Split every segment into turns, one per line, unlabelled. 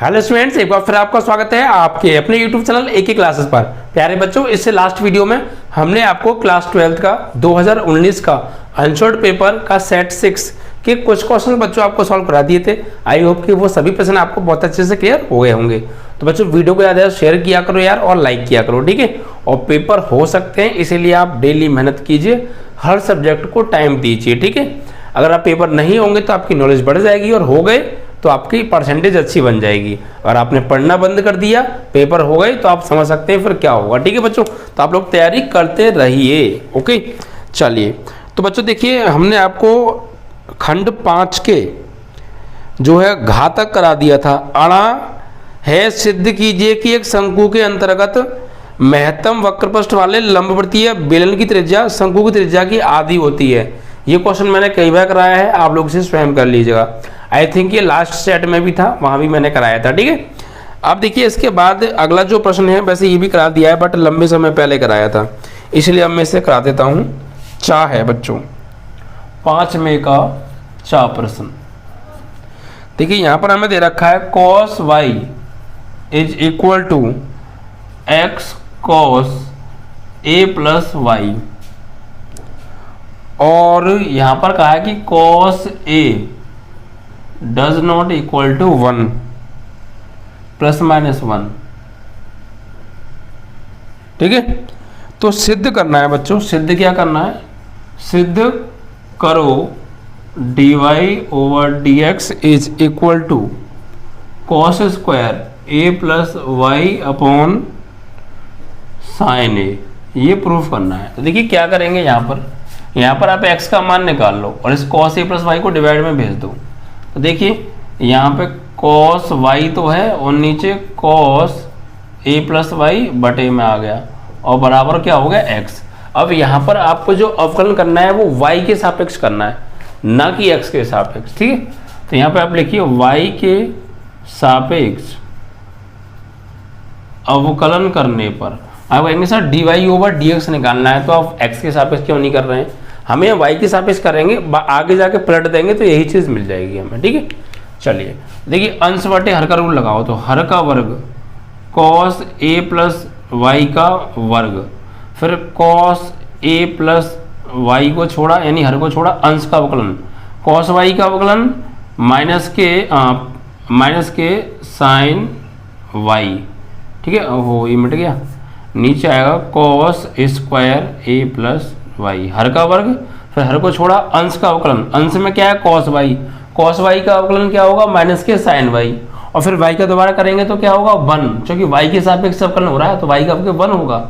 Hello students, एक बार फिर आपका स्वागत है आपके अपने यूट्यूब चैनल एक ही क्लासेस पर। प्यारे बच्चों, इससे लास्ट वीडियो में हमने आपको क्लास 12 का 2019 का आंसर्ड पेपर का सेट 6 के कुछ क्वेश्चन बच्चों आपको सॉल्व करा दिए थे। आई होप कि वो सभी प्रश्न आपको बहुत अच्छे से क्लियर हो गए होंगे। तो बच्चों वीडियो को ज़्यादा शेयर किया करो यार और लाइक किया करो, ठीक है। और पेपर हो सकते हैं, इसीलिए आप डेली मेहनत कीजिए, हर सब्जेक्ट को टाइम दीजिए, ठीक है। अगर आप पेपर नहीं होंगे तो आपकी नॉलेज बढ़ जाएगी और हो गए तो आपकी परसेंटेज अच्छी बन जाएगी। अगर आपने पढ़ना बंद कर दिया, पेपर हो गए, तो आप समझ सकते हैं फिर क्या होगा, ठीक है बच्चों। तो आप लोग तैयारी करते रहिए, ओके। चलिए, तो बच्चों देखिए, हमने आपको खंड 5 के जो है घातक करा दिया था। अणा है सिद्ध कीजिए कि एक शंकु के अंतर्गत महत्तम वक्रपृष्ठ वाले लंबवृत्तीय बेलन की त्रिज्या शंकु की त्रिज्या की आधी होती है। ये क्वेश्चन मैंने कई बार कराया है, आप लोग इसे स्वयं कर लीजिएगा। आई थिंक ये लास्ट सेट में भी था, वहां भी मैंने कराया था, ठीक है। अब देखिए, इसके बाद अगला जो प्रश्न है, वैसे ये भी करा दिया है बट लंबे समय पहले कराया था, इसलिए अब मैं इसे करा देता हूं। चा है बच्चों 5 में का चा प्रश्न। देखिए यहां पर हमें दे रखा है cos y is equal to x cos a plus y, और यहां पर कहा है कि cos a does not equal to 1 plus minus 1, ठीक है। तो सिद्ध करना है बच्चों, सिद्ध क्या करना है, सिद्ध करो dy over dx is equal to cos square a plus Y upon sine A, ये प्रूफ करना है। तो देखिए क्या करेंगे, यहाँ पर आप x का मान निकाल लो और इस cos a प्लस वाई को डिवाइड में भेज दो। तो देखिए यहाँ पे cos y तो है और नीचे cos a प्लस वाई बटे में आ गया और बराबर क्या हो गया x। अब यहाँ पर आपको जो अवकलन करना है वो y के सापेक्ष करना है, ना कि x के सापेक्ष, ठीक है। तो यहाँ पे आप लिखिए y के सापेक्ष अवकलन करने पर आप कहेंगे सर dy ओवर dx निकालना है, तो आप x के सापेक्ष क्यों नहीं कर रहे हैं, हमें y के सापेक्ष करेंगे, आगे जाके पलट देंगे तो यही चीज मिल जाएगी हमें, ठीक है। चलिए देखिए, अंश बटे हर का रूल लगाओ, तो हर का वर्ग cos a प्लस वाई का वर्ग, फिर cos a प्लस वाई को छोड़ा यानी हर को छोड़ा, अंश का अवकलन cos y का अवकलन माइनस के साइन y, ठीक है। वो ये मिट गया, नीचे आएगा cos square a plus Y, हर का वर्ग, फिर हर को छोड़ा, अंश का अवकलन, अंश में क्या है cos y का अवकलन क्या होगा माइनस के साइन y, और फिर y का दोबारा करेंगे तो क्या होगा 1, क्योंकि y के सापेक्ष अवकलन हो रहा है तो y का 1 होगा।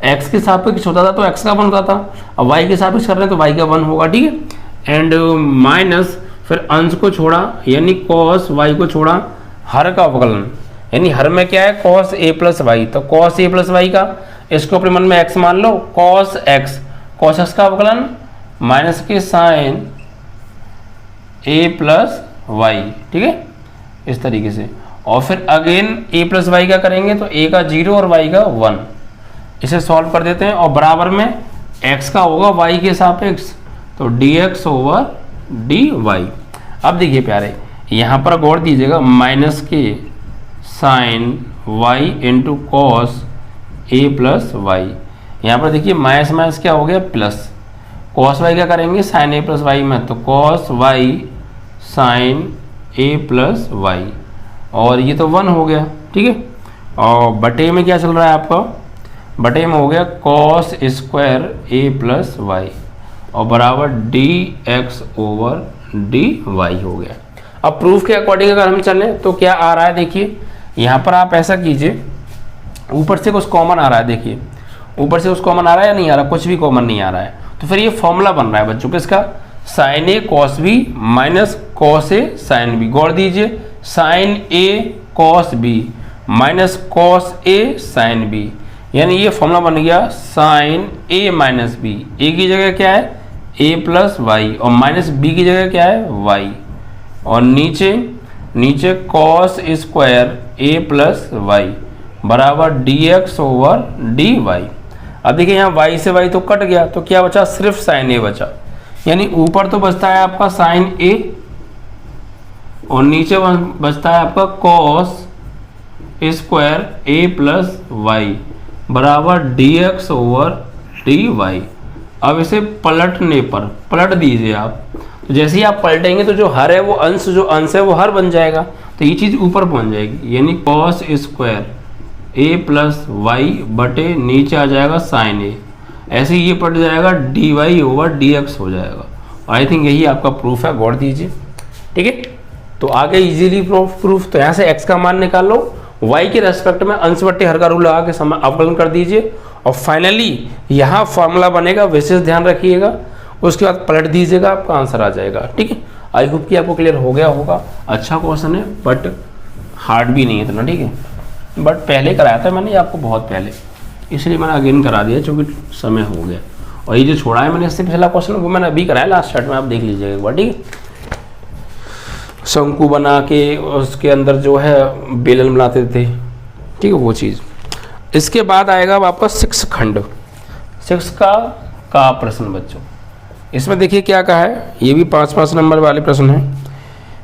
x के सापेक्ष होता था तो x का 1 होता था, अब y के सापेक्ष कर रहे हैं तो y का 1 होगा, ठीक है। एंड माइनस फिर अंश को छोड़ा यानी cos y को छोड़ा, हर का अवकलन यानी हर में क्या है cos a प्लस वाई, तो cos a प्लस वाई का इसको अपने मन में x मान लो, cos x का अवकलन माइनस के साइन a प्लस वाई, ठीक है, इस तरीके से। और फिर अगेन a प्लस वाई का करेंगे तो a का 0 और y का 1, इसे सॉल्व कर देते हैं और बराबर में x का होगा y के सापेक्ष, तो dx ओवर dy। अब देखिए प्यारे, यहाँ पर गौर दीजिएगा, माइनस के sine y into cos a plus y, यहाँ पर देखिए माइनस माइनस क्या हो गया प्लस, cos y क्या करेंगे साइन a प्लस वाई में, तो cos y sine a plus y, और ये तो 1 हो गया, ठीक है। और बटे में क्या चल रहा है आपका, बटे में हो गया cos square a plus y और बराबर dx ओवर dy हो गया। अब प्रूफ के अकॉर्डिंग अगर हम चलें तो क्या आ रहा है, देखिए यहाँ पर आप ऐसा कीजिए, ऊपर से कुछ कॉमन आ रहा है, देखिए ऊपर से कुछ कॉमन आ रहा है या नहीं आ रहा, कुछ भी कॉमन नहीं आ रहा है, तो फिर ये फॉर्मूला बन रहा है बच्चों किसका, sign A cos B minus cos A sine B. गौर दीजिए, sign A cos B minus cos A sine B, यानी ये फॉर्मूला बन गया साइन ए माइनस बी, ए की जगह क्या है ए प्लस वाई और माइनस बी की जगह क्या है वाई, और नीचे कॉस स्क्वायर ए प्लस वाई बराबर dx ओवर dy। अब देखिए यहाँ y से y तो कट गया, तो क्या बचा, सिर्फ साइन ए बचा, यानी ऊपर तो बचता है आपका साइन ए और नीचे बचता है आपका cos स्क्वायर ए प्लस वाई बराबर dx ओवर dy। अब इसे पलटने पर पलट दीजिए आप, तो जैसे ही आप पलटेंगे तो जो हर है वो अंश, जो अंश है वो हर बन जाएगा, तो ये चीज़ ऊपर पहुंच जाएगी, यानी कॉस स्क्वायर ए प्लस वाई बटे नीचे आ जाएगा साइन ए, ऐसे ही ये पलट जाएगा dy ओवर dx हो जाएगा। आई थिंक यही आपका प्रूफ है, गौर दीजिए। ठीक है, तो आगे इजीली प्रूफ, तो यहाँ से x का मान निकाल लो, y के रेस्पेक्ट में अंश बट्टे हर का रूल लगा के अवकलन कर दीजिए, और फाइनली यहाँ फॉर्मूला बनेगा, विशेष ध्यान रखिएगा, उसके बाद पलट दीजिएगा, आपका आंसर आ जाएगा। ठीक है, आई होप कि आपको क्लियर हो गया होगा। अच्छा क्वेश्चन है बट हार्ड भी नहीं है इतना। ठीक है, बट पहले कराया था मैंने आपको बहुत पहले, इसलिए मैंने अगेन करा दिया क्योंकि समय हो गया। और ये जो छोड़ा है मैंने इससे पिछला क्वेश्चन वो मैंने अभी कराया लास्ट सेट में, आप देख लीजिएगा एक बार। ठीक है, शंकु बना के उसके अंदर जो है बेलन बनाते थे। ठीक है, वो चीज़। इसके बाद आएगा वापस 6 खंड, 6 का प्रश्न बच्चों। इसमें देखिए क्या कहा है, ये भी 5-5 नंबर वाले प्रश्न हैं।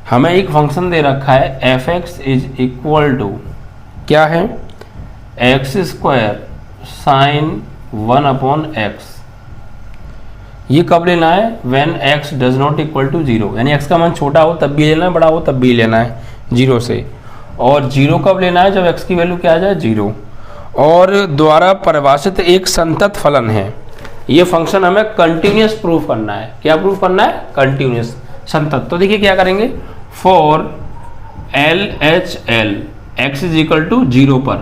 हमें एक फंक्शन दे रखा है f(x) इज इक्वल टू क्या है, x स्क्वायर साइन 1/x। ये कब लेना है, when x does not equal to 0, यानी x का मान छोटा हो तब भी लेना है, बड़ा हो तब भी लेना है 0 से। और 0 कब लेना है, जब x की वैल्यू क्या आ जाए 0। और द्वारा परिभाषित एक संतत फलन है। ये फंक्शन हमें कंटिन्यूस प्रूफ करना है। क्या प्रूफ करना है, कंटिन्यूस संतत। तो देखिए क्या करेंगे, for LHL x is equal to 0 पर,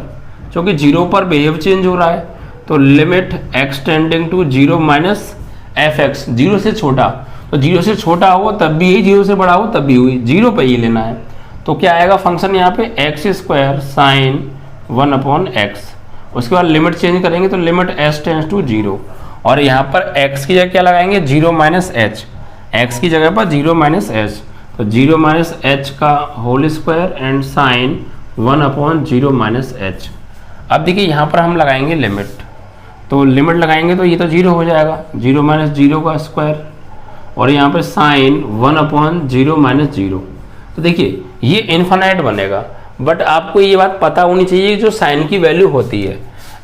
क्योंकि 0 पर बिहेव चेंज हो रहा है, तो limit x tending to 0 minus fx, 0 से छोटा, तो 0 से छोटा हो तब भी यही, 0 से बड़ा हो तब भी हुई, 0 पे ही लेना है। तो क्या आएगा फंक्शन यहाँ पे, x स्क्वायर साइन 1/x। उसके बाद लिमिट चेंज करेंगे तो लिमिट s टेंड्स टू 0, और यहाँ पर x की जगह क्या लगाएंगे, 0 माइनस h, x की जगह पर 0 माइनस h, तो 0 माइनस h का whole square and sine 1/0 minus h। अब देखिए यहाँ पर हम लगाएंगे लिमिट, तो लिमिट लगाएंगे तो ये तो 0 हो जाएगा, 0 माइनस 0 का स्क्वायर, और यहाँ पर साइन 1/0 माइनस 0। तो देखिए ये इन्फिनाइट बनेगा, बट आपको ये बात पता होनी चाहिए, जो साइन की वैल्यू होती है,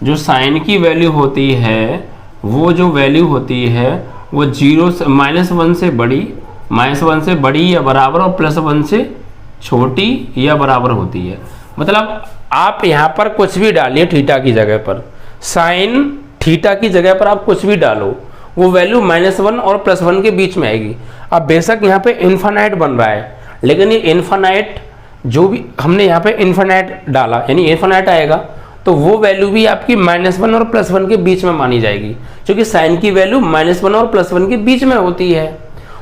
जो साइन की वैल्यू होती है, वो जो वैल्यू होती है वो 0 से -1 से बड़ी, -1 से बड़ी या बराबर, और +1 से छोटी या बराबर होती है। मतलब आप यहाँ पर कुछ भी डालिए थीटा की जगह पर, साइन थीटा की जगह पर आप कुछ भी डालो, वो वैल्यू -1 और +1 के बीच में आएगी। अब बेशक यहाँ पे इन्फिनाइट बन रहा है, लेकिन ये इन्फिनाइट जो भी हमने यहाँ पे इन्फिनाइट डाला, यानी इन्फिनाइट आएगा, तो वो वैल्यू भी आपकी -1 और +1 के बीच में मानी जाएगी, क्योंकि साइन की वैल्यू -1 और +1 के बीच में होती है।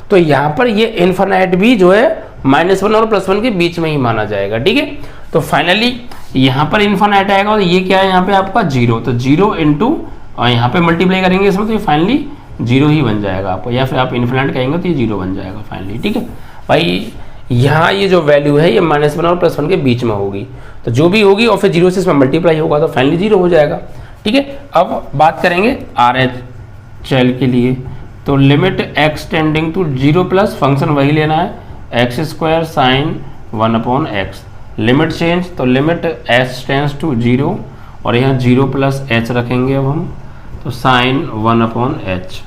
तो यहाँ पर ये इन्फिनाइट भी जो है -1 और +1 के बीच में ही माना जाएगा। ठीक है, तो फाइनली यहाँ पर इन्फिनाइट आएगा, और ये क्या है यहाँ पे आपका 0, तो 0 इंटू यहाँ पे मल्टीप्लाई करेंगे इसमें, तो ये फाइनली 0 ही बन जाएगा आपको, या फिर आप इन्फिनाइट कहेंगे तो ये 0 बन जाएगा फाइनली। ठीक है भाई, यहाँ ये जो वैल्यू है ये -1 और +1 के बीच में होगी, तो जो भी होगी और फिर 0 से इसमें मल्टीप्लाई होगा तो फाइनली 0 हो जाएगा। ठीक है, अब बात करेंगे RHL के लिए, तो limit x tending to 0 plus function वही लेना है, x square sine 1/x। Limit change, तो लिमिट s टेंड्स टू 0, और यहाँ 0 प्लस h रखेंगे अब हम, तो sign 1/h,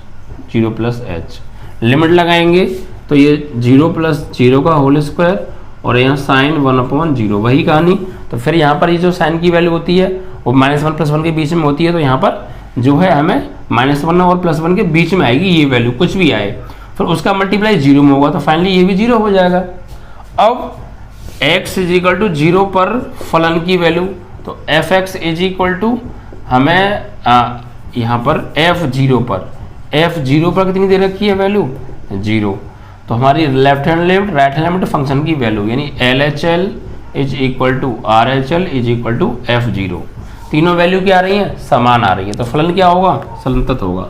0 plus h। Limit लगाएंगे तो ये 0 प्लस 0 का होल स्क्वायर, और यहाँ साइन 1/0, वही कहानी। तो फिर यहाँ पर ये जो साइन की वैल्यू होती है वो -1 +1 के बीच में होती है, तो यहाँ पर जो है हमें -1 और +1 के बीच में आएगी ये वैल्यू, कुछ भी आए, फिर उसका मल्टीप्लाई 0 में होगा, तो फाइनली ये भी 0 हो जाएगा। अब x इज इक्वल टू 0 पर फलन की वैल्यू, तो f(x) इज इक्वल टू हमें यहाँ पर f(0) पर कितनी दे रखी है वैल्यू, 0। तो हमारी left hand limit, right hand limit function की वैल्यू, यानी LHL is equal to RHL is equal to f(0). तीनों वैल्यू क्या आ रही हैं, समान आ रही है, तो फलन क्या होगा, संतत होगा,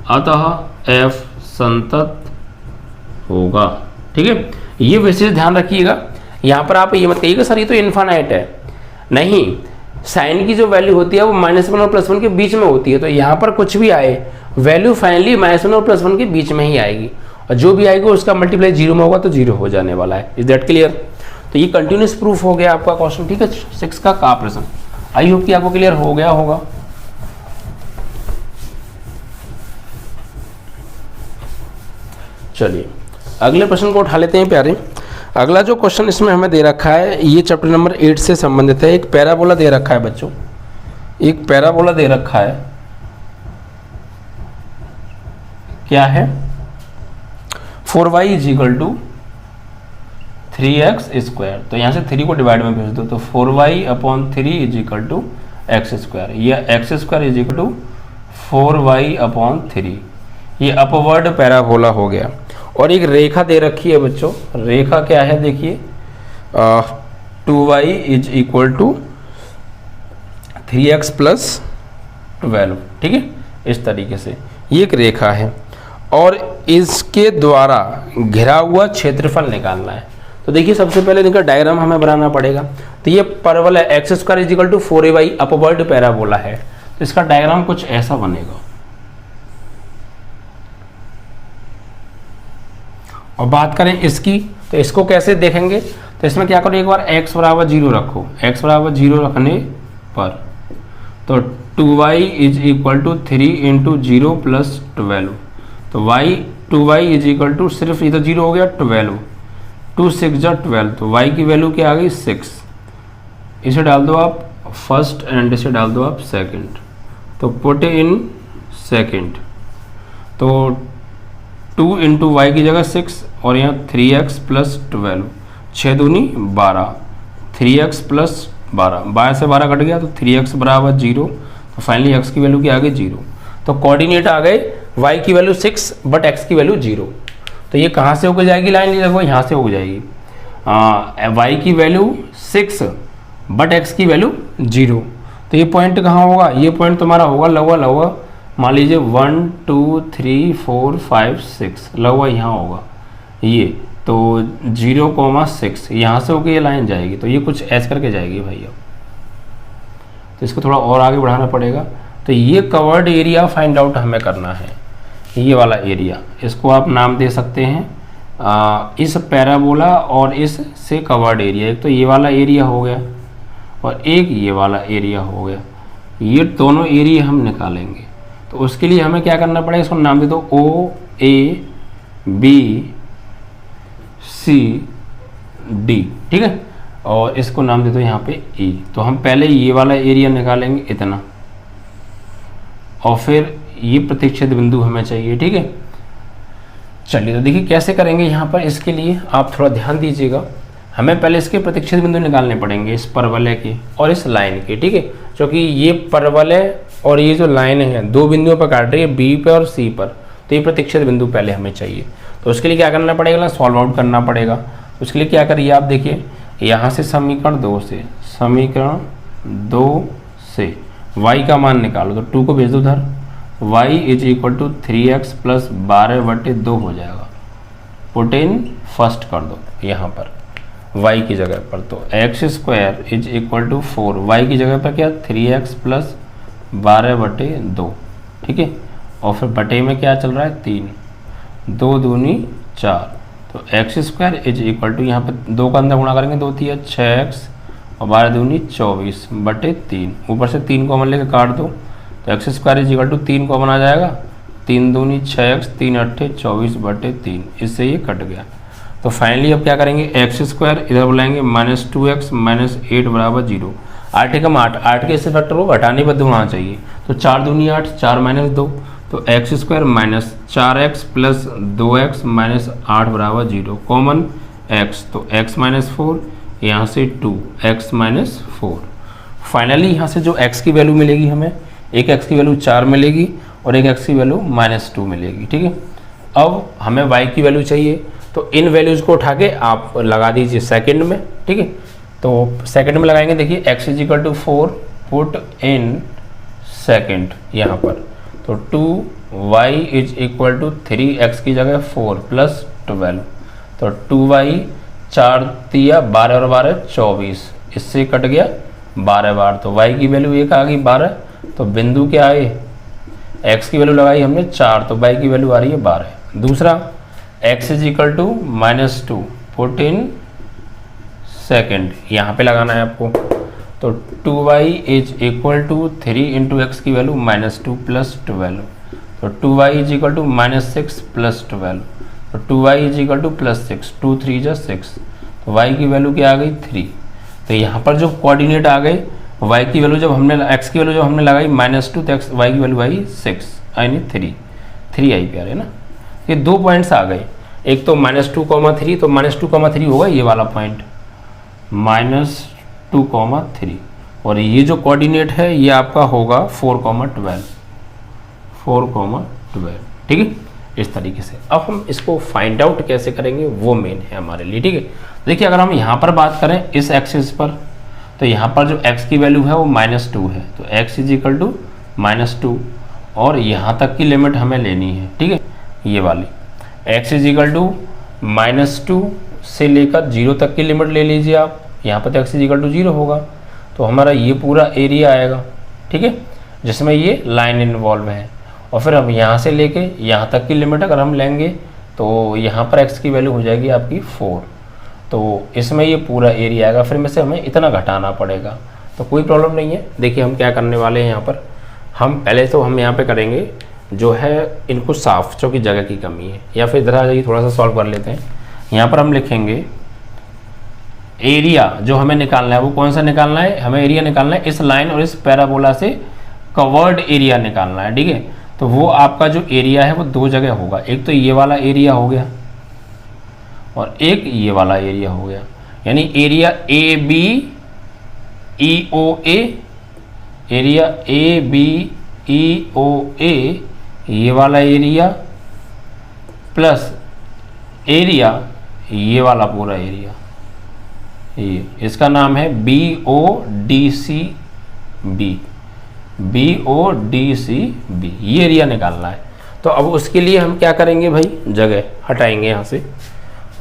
अतः f संतत होगा। ठीक है, ये विशेष ध्यान रखिएगा। यहाँ पर आप ये मत कहिएगा सर ये तो इन्फिनाइट है, नहीं, साइन की जो वैल्यू होती है वो -1 और +1 के बीच में होती है, तो यहाँ पर कुछ भी आए वैल्यू फाइनली -1 और +1 के बीच में ही आएगी, और जो भी आएगा उसका मल्टीप्लाई 0 में होगा तो 0 हो जाने वाला है। Is that clear? तो ये कंटिन्यूस प्रूफ हो गया आपका क्वेश्चन, ठीक है। 6 का प्रश्न, आई होप कि आपको क्लियर हो गया होगा। चलिए अगले प्रश्न को उठा लेते हैं प्यारे। अगला जो क्वेश्चन इसमें हमें दे रखा है ये चैप्टर नंबर 8 से संबंधित है। एक पैराबोला दे रखा है बच्चों, एक पैराबोला दे रखा है, क्या है 4y = 3x²। तो यहाँ से 3 को डिवाइड में भेज दो, तो 4y/3 = x², या x² = 4y/3। ये अपवर्ड पैराबोला हो गया। और एक रेखा दे रखी है बच्चों, रेखा क्या है देखिए 2y = 3x + 12, ठीक है। इस तरीके से ये एक रेखा है और इसके द्वारा घिरा हुआ क्षेत्रफल निकालना है। तो देखिए सबसे पहले इनका डायग्राम हमें बनाना पड़ेगा। तो ये परवल है x² = 4ay, अपवर्ड पैराबोला है। तो इसका डायग्राम कुछ ऐसा बनेगा। और बात करें इसकी, तो इसको कैसे देखेंगे, तो इसमें क्या करो, एक बार x = 0 रखो। x = 0 रखने पर तो 2y = 3 × 0 + 12। तो 2y = सिर्फ ये तो 0 हो गया 12, 2 6 = 12। तो y की वैल्यू क्या आ गई 6। इसे डाल दो आप फर्स्ट एंड इसे डाल दो आप सेकंड। तो पुट इन सेकंड, तो 2 × y की जगह 6 और यहाँ 3x + 12, 6 दूनी 12, 3x + 12, 12 से 12 कट गया तो 3x = 0। तो फाइनली x की वैल्यू क्या आ गई 0। तो कोऑर्डिनेट आ गए y की वैल्यू 6 बट x की वैल्यू 0। तो ये कहाँ से होकर जाएगी लाइन, ये देखो यहाँ से हो जाएगी। y की वैल्यू 6 बट x की वैल्यू 0। तो ये पॉइंट कहाँ होगा, ये पॉइंट तुम्हारा होगा लगभग मान लीजिए 1 2 3 4 5 6 लगभग यहाँ होगा ये। तो 0,6 यहाँ से होकर ये लाइन जाएगी। तो ये कुछ ऐसे करके जाएगी भाई। अब तो इसको थोड़ा और आगे बढ़ाना पड़ेगा। तो ये कवर्ड एरिया फाइंड आउट हमें करना है, ये वाला एरिया। इसको आप नाम दे सकते हैं इस पैराबोला और इस से कवर्ड एरिया। एक तो ये वाला एरिया हो गया और एक ये वाला एरिया हो गया। ये दोनों एरिया हम निकालेंगे। तो उसके लिए हमें क्या करना पड़ेगा, इसको नाम दे दो OABCD, ठीक है। और इसको नाम दे दो यहाँ पे E। तो हम पहले ये वाला एरिया निकालेंगे इतना, और फिर ये प्रतिच्छेद बिंदु हमें चाहिए, ठीक है। चलिए तो देखिए कैसे करेंगे यहाँ पर। इसके लिए आप थोड़ा ध्यान दीजिएगा, हमें पहले इसके प्रतिच्छेद बिंदु निकालने पड़ेंगे, इस परवलय के और इस लाइन के, ठीक है। क्योंकि ये परवलय और ये जो लाइन है दो बिंदुओं पर काट रही है, बी पर और सी पर। तो ये प्रतिच्छेद बिंदु पहले हमें चाहिए। तो उसके लिए क्या करना पड़ेगा, सॉल्व आउट करना पड़ेगा। उसके लिए क्या करिए आप देखिए, यहाँ से समीकरण 2 से y का मान निकालो। तो 2 को भेज दो उधर, y = 3x + 12/2 हो जाएगा। पुट इन फर्स्ट कर दो यहाँ पर y की जगह पर। तो x² = 4, y की जगह पर क्या 3x + 12/2, ठीक है। और फिर बटे में क्या चल रहा है 3, 2 दूनी 4। तो x² = यहाँ पर 2 का अंदर गुणा करेंगे 2 3 6x और 12 दूनी 24/3। ऊपर से 3 कॉमन लेके काट दो। तो x² = 3 कॉमन आ जाएगा, 3 दूनी 6x, 3 8 24/3। इससे ये कट गया। तो फाइनली अब क्या करेंगे, x² इधर बुलाएंगे -2x - 8 = 0। 8 एकम 8, 8 के इससे फैक्टर को घटाने पर 2 होना चाहिए। तो 4 दूनी 8, 4 - 2। तो x² - 4x + 2x - 8 = 0। Common x, तो x - 4, यहाँ से 2 x - 4। फाइनली यहाँ से जो x की वैल्यू मिलेगी हमें, एक x की वैल्यू 4 मिलेगी और एक x की वैल्यू -2 मिलेगी, ठीक है। अब हमें y की वैल्यू चाहिए। तो इन वैल्यूज़ को उठा के आप लगा दीजिए सेकंड में, ठीक है। तो सेकंड में लगाएंगे, देखिए x = 4, पुट इन सेकंड यहाँ पर। तो 2y = 3x की जगह 4 + 12। तो 2y 4 दिया 12 और 12 24, इससे कट गया 12 बार। तो y की वैल्यू 1 आ गई 12। तो बिंदु क्या आए, x की वैल्यू लगाई हमने 4, तो y की वैल्यू आ रही है 12। दूसरा x = -2, पुट इन सेकेंड यहाँ पे लगाना है आपको। तो 2y is equal to 3 into x की वैल्यू -2 प्लस 12, तो 2y is equal to -6 plus 12, तो 2y इज इक्वल टू +6, 2 3 जा 6, तो y की वैल्यू क्या आ गई 3। तो यहाँ पर जो कोऑर्डिनेट आ गए y की वैल्यू जब हमने x की वैल्यू जब हमने लगाई -2, तो y की वैल्यू आई 6 यानी 3 आई प्यारे ना। ये 2 पॉइंट्स आ गए, एक तो -2,3, तो -2,3 होगा ये वाला पॉइंट -2,3, और ये जो कोऑर्डिनेट है ये आपका होगा 4,12, ठीक है। इस तरीके से अब हम इसको फाइंड आउट कैसे करेंगे वो मेन है हमारे लिए, ठीक है। देखिए अगर हम यहाँ पर बात करें इस एक्सिस पर, तो यहाँ पर जो x की वैल्यू है वो -2 है, तो x इज इक्वल टू -2, और यहाँ तक की लिमिट हमें लेनी है, ठीक है, ये वाली x इज इक्वल टू -2 से लेकर 0 तक की लिमिट ले लीजिए आप। यहाँ पर तो x इज इक्वल टू 0 होगा, तो हमारा ये पूरा एरिया आएगा, ठीक है, जिसमें ये लाइन इन्वॉल्व है। और फिर हम यहाँ से लेके यहाँ तक की लिमिट अगर हम लेंगे तो यहाँ पर x की वैल्यू हो जाएगी आपकी 4, तो इसमें ये पूरा एरिया आएगा। फिर में से हमें इतना घटाना पड़ेगा, तो कोई प्रॉब्लम नहीं है। देखिए हम क्या करने वाले हैं यहाँ पर, हम पहले तो हम यहाँ पे करेंगे जो है इनको साफ, चूँकि जगह की कमी है, या फिर इधर आ जाइए थोड़ा सा सॉल्व कर लेते हैं। यहाँ पर हम लिखेंगे एरिया जो हमें निकालना है वो कौन सा निकालना है, हमें एरिया निकालना है इस लाइन और इस पैराबोला से कवर्ड एरिया निकालना है, ठीक है। तो वो आपका जो एरिया है वो 2 जगह होगा, एक तो ये वाला एरिया हो गया और एक ये वाला एरिया हो गया, यानी एरिया ABEOA, एरिया ABEOA ये वाला एरिया प्लस एरिया ये वाला पूरा एरिया, ये इसका नाम है BODCB, ये एरिया निकालना है। तो अब उसके लिए हम क्या करेंगे भाई, जगह हटाएंगे यहाँ से,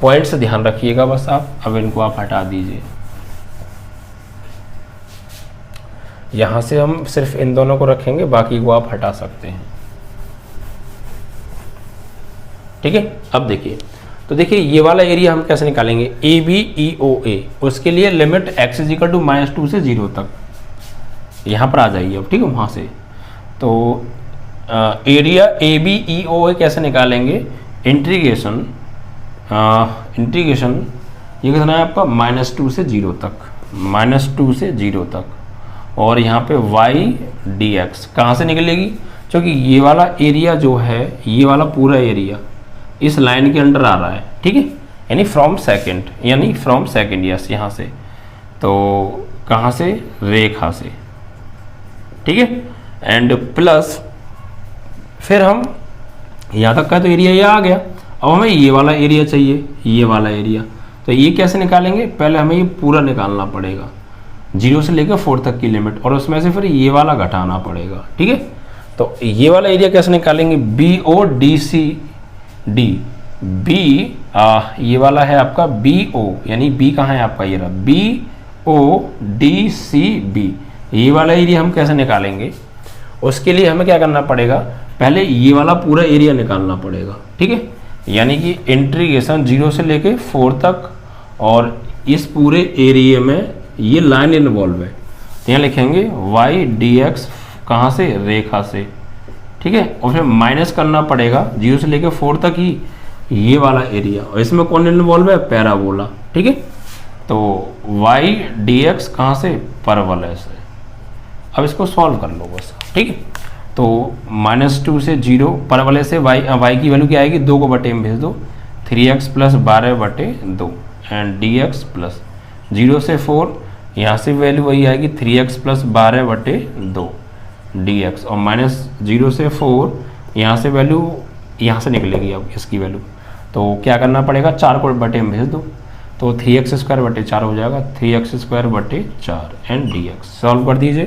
पॉइंट्स ध्यान रखिएगा बस आप। अब इनको आप हटा दीजिए, यहाँ से हम सिर्फ इन दोनों को रखेंगे, बाकी को आप हटा सकते हैं, ठीक है। अब देखिए, तो देखिए ये वाला एरिया हम कैसे निकालेंगे, ABEOA, उसके लिए limit x is equal to -2 से 0 तक, यहाँ पर आ जाइए अब, ठीक है, वहाँ से। तो एरिया ABEOA कैसे निकालेंगे, इंटीग्रेशन ये कितना है आपका -2 से 0 तक, -2 से 0 तक, और यहाँ पे y dx कहाँ से निकलेगी, क्योंकि ये वाला एरिया जो है, ये वाला पूरा एरिया इस लाइन के अंडर आ रहा है, ठीक है, यानी फ्रॉम सेकंड, यस, यहाँ से, तो कहाँ से, रेखा से, ठीक है, एंड प्लस फिर हम यहाँ तक का तो एरिया ये आ गया। अब हमें ये वाला एरिया चाहिए, ये वाला एरिया, तो ये कैसे निकालेंगे, पहले हमें ये पूरा निकालना पड़ेगा 0 से लेकर 4 तक की लिमिट, और उसमें से फिर ये वाला घटाना पड़ेगा, ठीक है। तो ये वाला एरिया कैसे निकालेंगे, BODCD, ये वाला है आपका BO, यानी B कहाँ है आपका, ये रहा BODCB, ये वाला एरिया हम कैसे निकालेंगे, उसके लिए हमें क्या करना पड़ेगा, पहले ये वाला पूरा एरिया निकालना पड़ेगा, ठीक है, यानी कि इंटीग्रेशन 0 से लेके 4 तक, और इस पूरे एरिया में ये लाइन इन्वॉल्व है, तो यहाँ लिखेंगे y dx कहाँ से, रेखा से, ठीक है, और फिर माइनस करना पड़ेगा 0 से लेके 4 तक ही ये वाला एरिया, और इसमें कौन इन्वॉल्व है, पैराबोला, ठीक है। तो y dx कहाँ से, परवलय से। अब इसको सॉल्व कर लो बस, ठीक है। तो -2 से 0, परवलय से y की वैल्यू क्या आएगी, 2 को बटे में भेज दो, 3x plus 12/2, and dx plus 0 से 4, यहाँ से वैल्यू वही आएगी 3x प्लस 12/2 dx, और -0 से 4 यहाँ से वैल्यू यहाँ से निकलेगी अब इसकी वैल्यू, तो क्या करना पड़ेगा, 4 को बटे में भेज दो, तो 3x² / 4 हो जाएगा, 3x² / 4 एंड dx। सॉल्व कर दीजिए,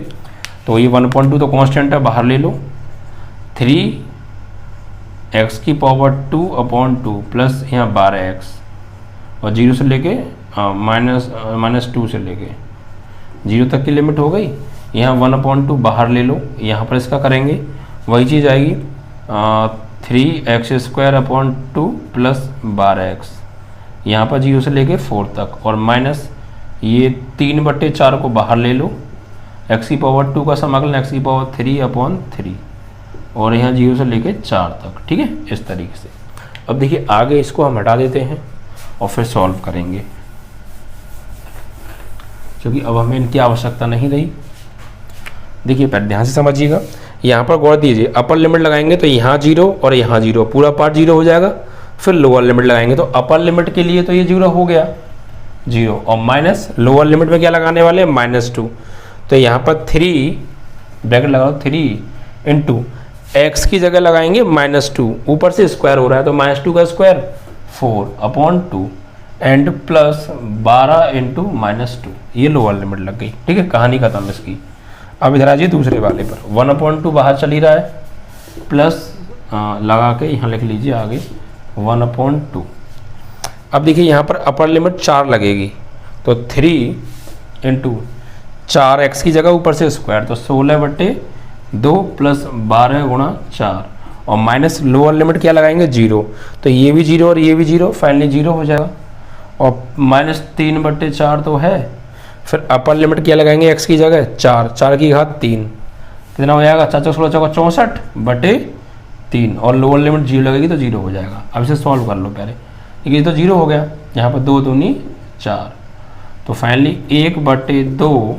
तो ये 1.2 तो कांस्टेंट है, बाहर ले लो, 3x⁻² प्लस यहाँ 12x, और 0 से लेके -2 से लेके 0 तक की लिमिट हो गई, यहाँ 1/2 बाहर ले लो, यहाँ पर इसका करेंगे वही चीज़ आएगी, 3x² / 2 प्लस 12x, यहाँ पर 0 से लेके 4 तक, और माइनस ये 3/4 को बाहर ले लो, x की पावर 2 का समाकलन x की पावर 3/3 और यहाँ 0 से लेके 4 तक, ठीक है, इस तरीके से। अब देखिए आगे इसको हम हटा देते हैं और फिर सॉल्व करेंगे, क्योंकि अब हमें इनकी आवश्यकता नहीं रही। देखिए पहले ध्यान से समझिएगा, यहाँ पर गौर दीजिए, अपर लिमिट लगाएंगे तो यहाँ 0 और यहाँ 0, पूरा पार्ट 0 हो जाएगा। फिर लोअर लिमिट लगाएंगे तो अपर लिमिट के लिए तो ये 0 हो गया 0, और माइनस लोअर लिमिट में क्या लगाने वाले हैं, -2। तो यहाँ पर 3 ब्रैकेट लगाओ, 3 इंटू एक्स की जगह लगाएंगे -2, ऊपर से स्क्वायर हो रहा है तो -2 का स्क्वायर 4/2 एंड प्लस 12 इंटू -2, ये लोअर लिमिट लग गई, ठीक है, कहानी खत्म इसकी। अब इधर आ जाइए दूसरे वाले पर, 1/2 बाहर चल ही रहा है, प्लस लगा के यहाँ लिख लीजिए आगे 1/2। अब देखिए यहाँ पर अपर लिमिट 4 लगेगी तो 3 इंटू 4x की जगह ऊपर से स्क्वायर तो 16/2 प्लस 12 गुणा 4 और माइनस लोअर लिमिट क्या लगाएंगे 0, तो ये भी 0 और ये भी 0, फाइनली 0 हो जाएगा, और -3/4 तो है। फिर अपर लिमिट क्या लगाएंगे x की जगह 4 की घात 3, कितना हो जाएगा 4 16 64/3 और लोअर लिमिट 0 लगेगी तो 0 हो जाएगा। अब इसे सॉल्व कर लो पहले, ये तो 0 हो गया, यहाँ पर 2 दूनी 4, तो फाइनली 1/2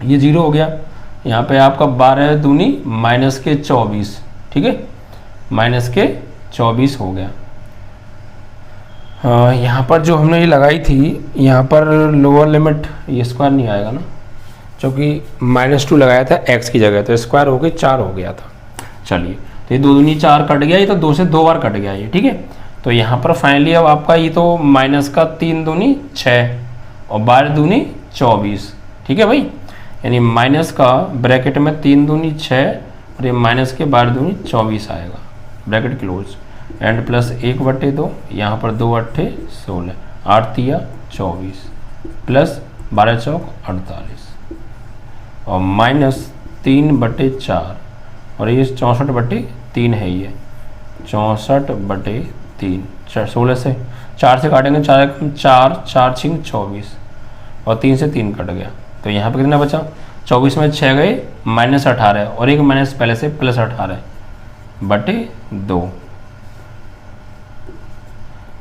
ये 0 हो गया। यहाँ पे आपका 12 दूनी -24, ठीक है, -24 हो गया। यहाँ पर जो हमने ये लगाई थी, यहाँ पर लोअर लिमिट ये स्क्वायर नहीं आएगा ना, क्योंकि -2 लगाया था x की जगह, तो स्क्वायर हो गई 4 हो गया था। चलिए तो ये 2 दूनी 4 कट गया, ये तो 2 से 2 बार कट गया ये, ठीक है। तो यहाँ पर फाइनली अब आपका ये तो -3 दूनी 6 और 12 दूनी 24, ठीक है भाई, यानी माइनस का ब्रैकेट में 3 दूनी 6 और ये माइनस के 12 दूनी 24 आएगा, ब्रैकेट क्लोज, एंड प्लस 1/2, यहाँ पर 2 8 16, 8 3 24 प्लस 12 चौक 48 और -3/4 और ये 64/3 है, ये 64/3, 16 से 4 से काटेंगे, 4 4 6 24 और 3 से 3 कट गया, तो यहाँ पे कितना बचा 24 में 6 गए -18 और एक माइनस पहले से +18/2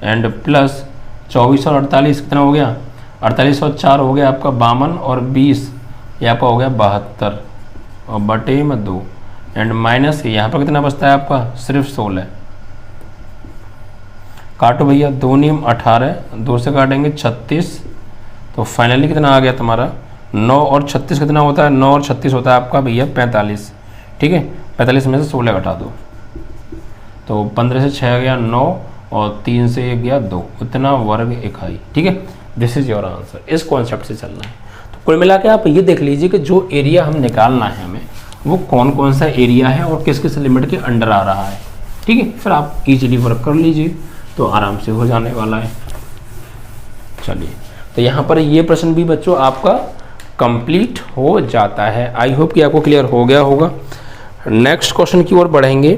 एंड प्लस 24 और 48 कितना हो गया 48 और 4 हो गया आपका 52 और 20 ये आपका हो गया 72 और बटे में 2 एंड माइनस यहाँ पर कितना बचता है आपका सिर्फ 16। काटो भैया, 2 नियम 18, 2 से काटेंगे 36, तो फाइनली कितना आ गया तुम्हारा 9 और 36 कितना होता है 9 और 36 होता है आपका भैया 45, ठीक है, 45 में से 16 घटा दो तो 15 से 6 गया 9 और 3 से 1 गया 2, उतना वर्ग इकाई, ठीक है। दिस इज योर आंसर, इस कॉन्सेप्ट से चलना है। तो कुल मिला के आप ये देख लीजिए कि जो एरिया हम निकालना है हमें वो कौन कौन सा एरिया है और किस किस लिमिट के अंडर आ रहा है, ठीक है। फिर आप इजीली वर्क कर लीजिए तो आराम से हो जाने वाला है। चलिए तो यहाँ पर ये प्रश्न भी बच्चों आपका कंप्लीट हो जाता है। आई होप कि आपको क्लियर हो गया होगा। नेक्स्ट क्वेश्चन की ओर बढ़ेंगे।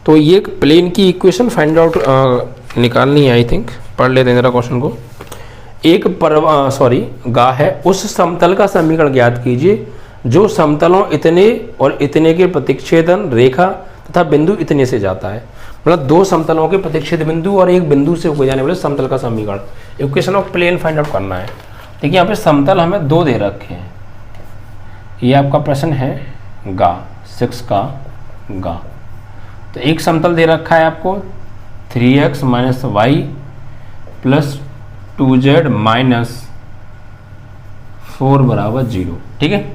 तो ये प्लेन की इक्वेशन फाइंड आउट निकालनी है, आई थिंक पढ़ लेते हैं जरा क्वेश्चन को। एक गा है, उस समतल का समीकरण ज्ञात कीजिए जो समतलों इतने और इतने के प्रतिच्छेदन रेखा तथा बिंदु इतने से जाता है। मतलब दो समतलों के प्रतिच्छेद बिंदु और एक बिंदु से होकर जाने वाले समतल का समीकरण, equation of plane find out करना है। देखिए यहाँ पे समतल हमें दो दे रखे हैं। ये आपका प्रश्न है गा 6 का गा। तो एक समतल दे रखा है आपको 3x minus Y plus 2z minus 4 बराबर 0, ठीक है।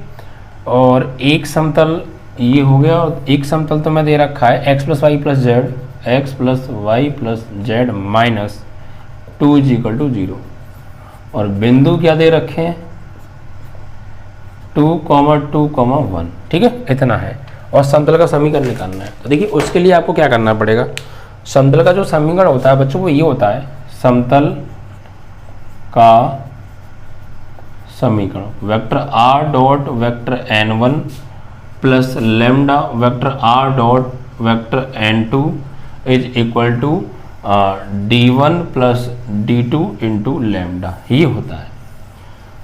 और एक समतल ये हो गया और एक समतल तो मैं दे रखा है x plus y plus z, x plus y plus z minus 2 is equal to 0। और बिंदु क्या दे रखे हैं 2, 2, 1, ठीक है, इतना है। और समतल का समीकरण निकालना है। तो देखिए उसके लिए आपको क्या करना पड़ेगा, समतल का जो समीकरण होता है बच्चों वो ये होता है समतल का समीकरण vector r dot vector n1 plus lambda vector r dot vector n2 is equal to d1 plus d2 into lambda, ये होता है।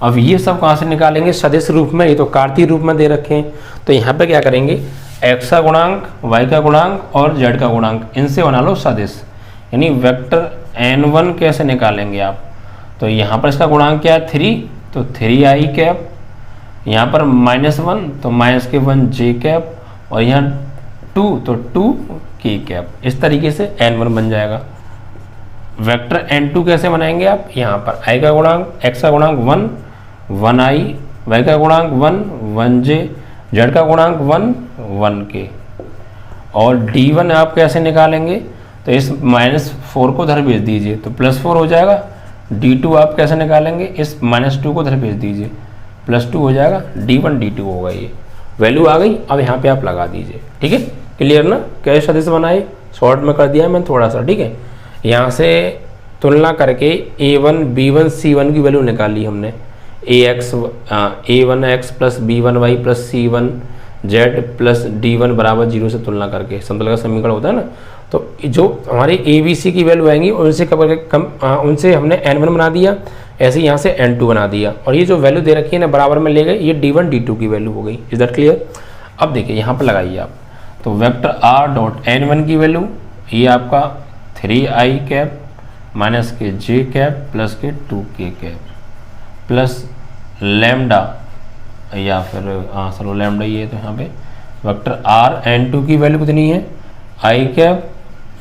अब ये सब कहाँ से निकालेंगे? सदिश रूप में, ये तो कार्तीय रूप में दे रखे हैं। तो यहाँ पे क्या करेंगे, x का गुणांक, y का गुणांक और z का गुणांक, इनसे बना लो सदिश। यानी वेक्टर n1 कैसे निकालेंगे आप? तो यहाँ पर इसका गुणांक क्या है? 3, तो 3i कैप, यहाँ पर -1 तो -1 j कैप, और यहाँ 2 तो 2k कैप। इस तरीके से n1 बन जाएगा। वेक्टर n2 कैसे बनाएंगे आप? यहाँ पर i का गुणांक, x का गुणांक 1, 1i, y का गुणांक 1, 1j, z का गुणांक 1, 1k। और d1 आप कैसे निकालेंगे? तो इस -4 को उधर भेज दीजिए तो +4 हो जाएगा। d2 आप कैसे निकालेंगे? इस -2 को उधर भेज दीजिए, +2 हो जाएगा। d1 d2 होगा, ये वैल्यू आ गई। अब यहाँ पे आप लगा दीजिए, ठीक है। क्लियर ना? कैसे सदिश बनाए, शॉर्ट में कर दिया मैंने थोड़ा सा, ठीक है। यहाँ से तुलना करके a1 b1 c1 की वैल्यू निकाली हमने। a1x plus b1y plus c1z plus d1 बराबर 0 से तुलना करके समतल का समीकरण होता है ना। तो जो हमारे ए बी सी की वैल्यू आएंगी उनसे हमने n1 बना दिया, ऐसे यहाँ से n2 बना दिया। और ये जो वैल्यू दे रखी है ना बराबर में ले गए, ये d1 d2 की वैल्यू हो गई। Is that clear? अब देखिए यहाँ पर लगाइए आप, तो वेक्टर r डॉट n1 की वैल्यू ये आपका 3i कैप माइनस के j कैप प्लस के 2k कैप प्लस लैम्डा, या फिर चलो लैम्डा ये, तो यहाँ पे वेक्टर r n2 की वैल्यू कितनी है? i cap,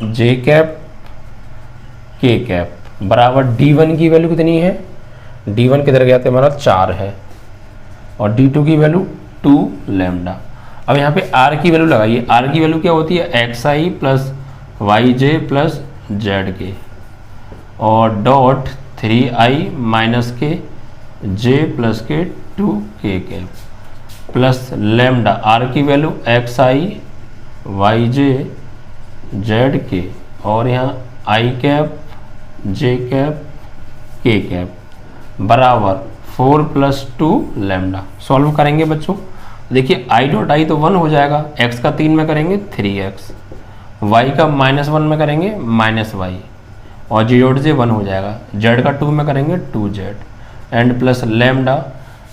j cap, k cap बराबर d1 की वैल्यू कितनी है? d1 किधर गया था हमारा? 4 है। और d2 की वैल्यू 2 लैम्डा। अब यहाँ पे r की वैल्यू लगाइए। r की वैल्यू क्या होती है? xi plus yj plus zk और डॉट 3i माइनस के j प्लस के 2k cap plus lambda. r की वैल्यू xi yj zk और यहाँ i cap, j cap, k cap बराबर 4 प्लस 2 लैम्डा। सॉल्व करेंगे बच्चों, देखिए i डॉट i तो 1 हो जाएगा, x का 3 में करेंगे 3x, y का -1 में करेंगे -y और j डॉट j 1 हो जाएगा, z का 2 में करेंगे 2z एंड प्लस लैम्डा।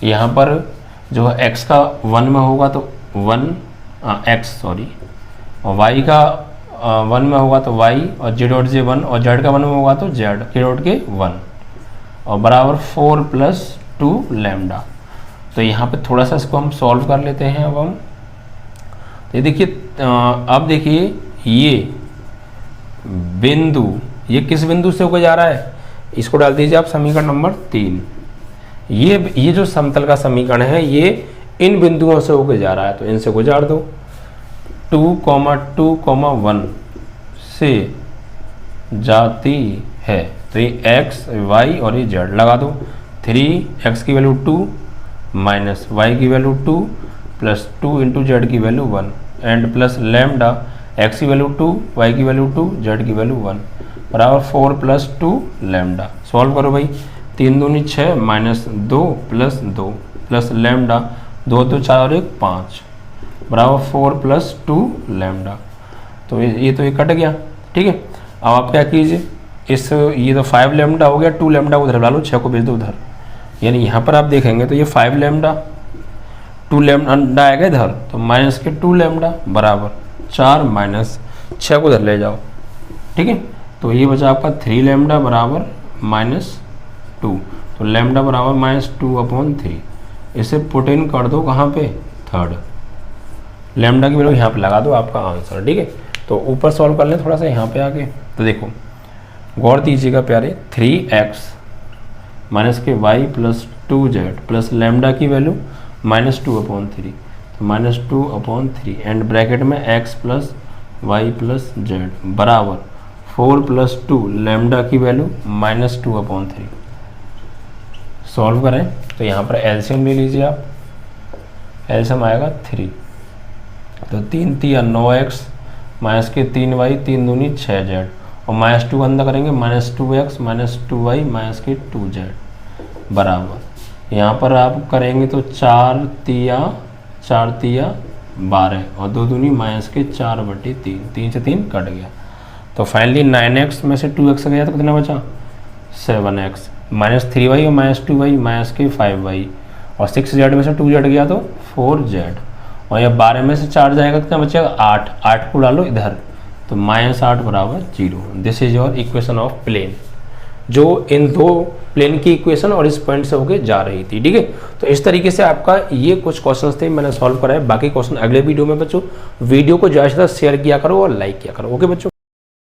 यहाँ पर जो है x का 1 में होगा तो 1 और y का 1 में होगा तो y और j डॉट j 1 और z का 1 में होगा तो z k डॉट के 1 और बराबर 4 प्लस 2 लैम्डा। तो यहाँ पे थोड़ा सा इसको हम सॉल्व कर लेते हैं। अब हम तो देखिए, अब देखिए ये बिंदु, ये किस बिंदु से होकर जा रहा है? इसको डाल दीजिए आप समीकरण नंबर 3। ये जो समतल का समीकरण है ये इन बिंदुओं से होकर जा रहा है, तो इनसे गुजार दो। 2,2,1 से जाती है, तो ये x y और ये z लगा दो। 3x की वैल्यू 2 माइनस y की वैल्यू 2 प्लस 2 इंटू जेड की value 1 and plus lambda, x की वैल्यू 2, y की वैल्यू 2, z की वैल्यू 1 बराबर 4 प्लस 2 लैम्डा। सॉल्व करो भाई, 3 दूनी 6 माइनस 2 प्लस 2 प्लस लैम्डा, 2 2 4 और 1 5 बराबर 4 प्लस 2 लैम्डा। तो ये तो ये कट गया, ठीक है। अब आप क्या कीजिए, ये तो 5 लैम्डा हो गया, 2 लैम्डा उधर ला लो, 6 को भेज दो उधर। यानी यहाँ पर आप देखेंगे तो ये 5 लैम्डा, 2 लैम्डा आएगा इधर, तो माइनस के 2 लैम्डा बराबर 4 माइनस 6 को उधर ले जाओ, ठीक है। तो ये बचा आपका 3 लैम्डा बराबर -2, तो लैम्डा बराबर -2/3। इसे पुट इन कर दो कहाँ पे? थर्ड। लैम्डा की वैल्यू यहाँ पे लगा दो, आपका आंसर, ठीक है। तो ऊपर सॉल्व कर लें थोड़ा सा यहाँ पे आके। तो देखो गौर दीजिएगा प्यारे, 3x माइनस के y plus 2z plus lambda की वैल्यू -2/3, तो -2/3 एंड ब्रैकेट में x plus y plus z बराबर 4 प्लस 2 लैम्डा की वैल्यू -2/3। सॉल्व करें तो यहाँ पर एलसीएम ले लीजिए आप, एलसीएम आएगा 3, तो 3 3 9x माइनस के 3y 3 दूनी 6z और -2 अंदर करेंगे -2x -2y माइनस के 2z बराबर, यहाँ पर आप करेंगे तो 4 तिया 12 और 2 दूनी माइनस के 4/3, 3 से 3 कट गया। तो फाइनली 9x में से 2x गया तो कितना बचा? 7x -3y और -2y -5y, और 6z में से 2z गया तो 4z, और यह 12 में से 4 जाएगा तो क्या बचेगा 8, 8 को डालो इधर तो -8 बराबर 0। This is your equation of plane, जो इन दो प्लेन की इक्वेशन और इस पॉइंट से होके जा रही थी। ठीक है, तो इस तरीके से आपका ये कुछ क्वेश्चंस थे मैंने सॉल्व कराए। बाकी क्वेश्चन अगले वीडियो में बच्चों, वीडियो को ज़्यादा से ज़्यादा शेयर किया करो और लाइक किया करो। ओके बच्चों।